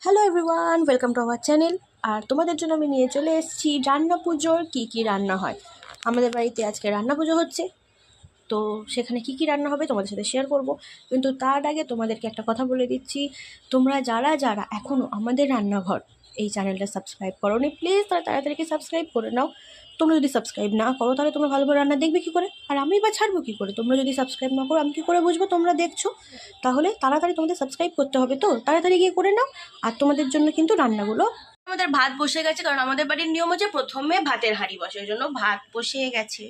Hello everyone, welcome to our channel. আর তোমাদের জন্য আমি নিয়ে চলে এসেছি রান্না পুজোর কী রান্না হয়। আমাদের বাড়িতে আজকে রান্না পুজো হচ্ছে, তো সেখানে কী রান্না হবে তোমাদের সাথে শেয়ার করব। কিন্তু তার আগে তোমাদেরকে একটা কথা বলে দিচ্ছি, তোমরা যারা যারা এখনও আমাদের রান্নাঘর এই চ্যানেলটা সাবস্ক্রাইব করোনি, প্লিজ তারা তাড়াতাড়ি সাবস্ক্রাইব করে নাও। তোমরা যদি সাবস্ক্রাইব না করো তাহলে তোমরা ভালো ভালো রান্না দেখবে কী করে, আর আমি বা ছাড়বো কী করে? তোমরা যদি সাবস্ক্রাইব না করো আমি কী করে বুঝবো তোমরা দেখছো? তাহলে তাড়াতাড়ি তোমাদের সাবস্ক্রাইব করতে হবে, তো তাড়াতাড়ি গিয়ে করে নাও। আর তোমাদের জন্য কিন্তু রান্নাগুলো, আমাদের ভাত বসে গেছে, কারণ আমাদের বাড়ির নিয়ম হচ্ছে প্রথমে ভাতের হাঁড়ি বসে, ওই জন্য ভাত বসে গেছে।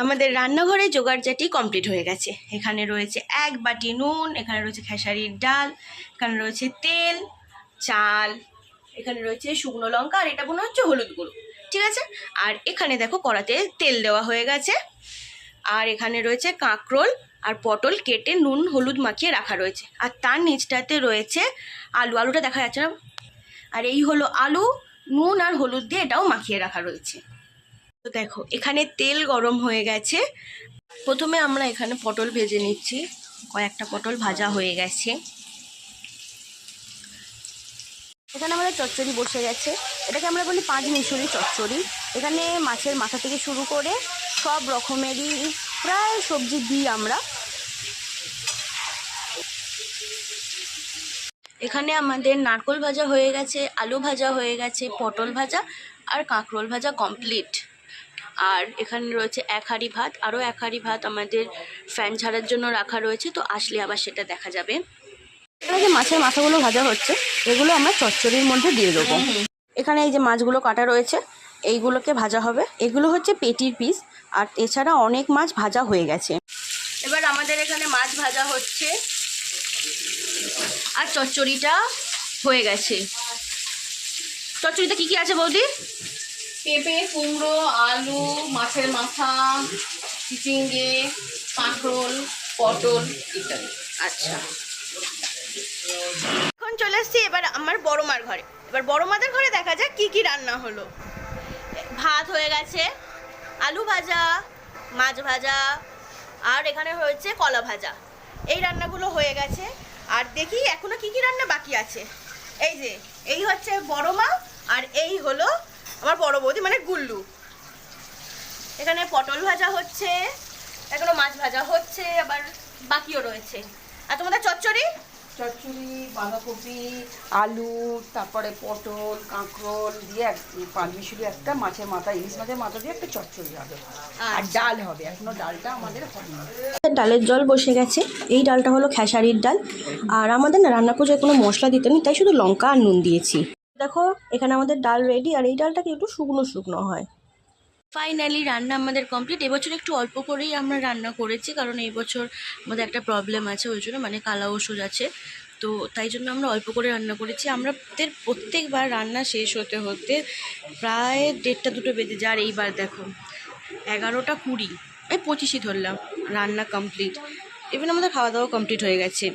আমাদের রান্নাঘরে জোগাড়জাটি কমপ্লিট হয়ে গেছে। এখানে রয়েছে 1 বাটি নুন, এখানে রয়েছে খেসারির ডাল, এখানে রয়েছে তেল, চাল, এখানে রয়েছে শুকনো লঙ্কা, আর এটা মনে হচ্ছে হলুদ গুঁড়ো, ঠিক আছে। আর এখানে দেখো কড়াতে তেল দেওয়া হয়ে গেছে। আর এখানে রয়েছে কাঁকরোল আর পটল কেটে নুন হলুদ মাখিয়ে রাখা রয়েছে। আর তার নিচটাতে রয়েছে আলুটা দেখা যাচ্ছে না, আর এই হলো আলু, নুন আর হলুদ দিয়ে এটাও মাখিয়ে রাখা রয়েছে। তো দেখো এখানে তেল গরম হয়ে গেছে। প্রথমে আমরা এখানে পটল ভেজে নিচ্ছি, কয়েকটা পটল ভাজা হয়ে গেছে। এখানে আমাদের চচ্চড়ি বসে গেছে, এটাকে আমরা বলি 5 মিশরি চচ্চড়ি। এখানে মাছের মাথা থেকে শুরু করে সব রকমেরই প্রায় সবজি দিই আমরা। এখানে আমাদের নারকোল ভাজা হয়ে গেছে, আলু ভাজা হয়ে গেছে, পটল ভাজা আর কাঁকরোল ভাজা কমপ্লিট। আর এখানে রয়েছে 1 হাঁড়ি ভাত, আরও 1 হাঁড়ি ভাত আমাদের ফ্যান ঝাড়ার জন্য রাখা রয়েছে, তো আসলে আবার সেটা দেখা যাবে। এখানে যে মাছের মাথাগুলো ভাজা হচ্ছে এগুলো আমরা চচ্চড়ির মধ্যে দিয়ে দেবো। এখানে এই যে মাছগুলো কাটা রয়েছে এইগুলোকে ভাজা হবে, এগুলো হচ্ছে পেটির পিস, আর এছাড়া অনেক মাছ ভাজা হয়ে গেছে। এবার আমাদের এখানে মাছ ভাজা হচ্ছে আর চচ্চড়িটা হয়ে গেছে। চচ্চড়িতে কি কি আছে বৌদি? পেঁপে, কুমড়ো, আলু, মাছের মাথা, চিচিঙ্গে, কাঁকরোল, পটল ইত্যাদি। আচ্ছা, এখন চলে এসছি এবার আমার বড় মার ঘরে। এবার বড় মাদের ঘরে দেখা যাক কি কি রান্না হলো। ভাত হয়ে গেছে, আলু ভাজা, মাছ ভাজা, আর এখানে হয়েছে কলা ভাজা। এই রান্নাগুলো হয়ে গেছে। আর দেখি এখনো কি কি রান্না বাকি আছে। এই যে এই হচ্ছে বড় মা, আর এই হলো আমার বড় বৌদি মানে গুল্লু। এখানে পটল ভাজা হচ্ছে, এখনো মাছ ভাজা হচ্ছে, আবার বাকিও রয়েছে। আর তোমাদের চচ্চড়ি? চচ্চড়ি, বাঁধাকপি, আলু, তারপরে পটল, কাঁকরোল দিয়ে 5 মিশরি একটা মাছের মাথা, ইলিশ মাছের মাথা দিয়ে একটা চচ্চড়ি হবে। আর ডাল হবে, এখনো ডালটা আমাদের হয়নি। ডালের জল বসে গেছে। এই ডালটা হলো খেসারির ডাল। আর আমাদের না রান্না পুজোয় কোনো মশলা দিতে নেই, তাই শুধু লঙ্কা আর নুন দিয়েছি। দেখো এখানে আমাদের ডাল রেডি, আর এই ডালটাকে একটু শুকনো শুকনো হয়। ফাইনালি রান্না আমাদের কমপ্লিট। এবছর একটু অল্প করেই আমরা রান্না করেছি, কারণ এই বছর আমাদের একটা প্রবলেম আছে, ওই জন্য মানে কালা ওষুধ আছে, তো তাই জন্য আমরা অল্প করে রান্না করেছি। আমাদের প্রত্যেকবার রান্না শেষ হতে হতে প্রায় 1:30-2 বেজে যায়। আর এইবার দেখো 11টা 20, 25ই ধরলাম রান্না কমপ্লিট। ইভেন আমাদের খাওয়া দাওয়া কমপ্লিট হয়ে গেছে।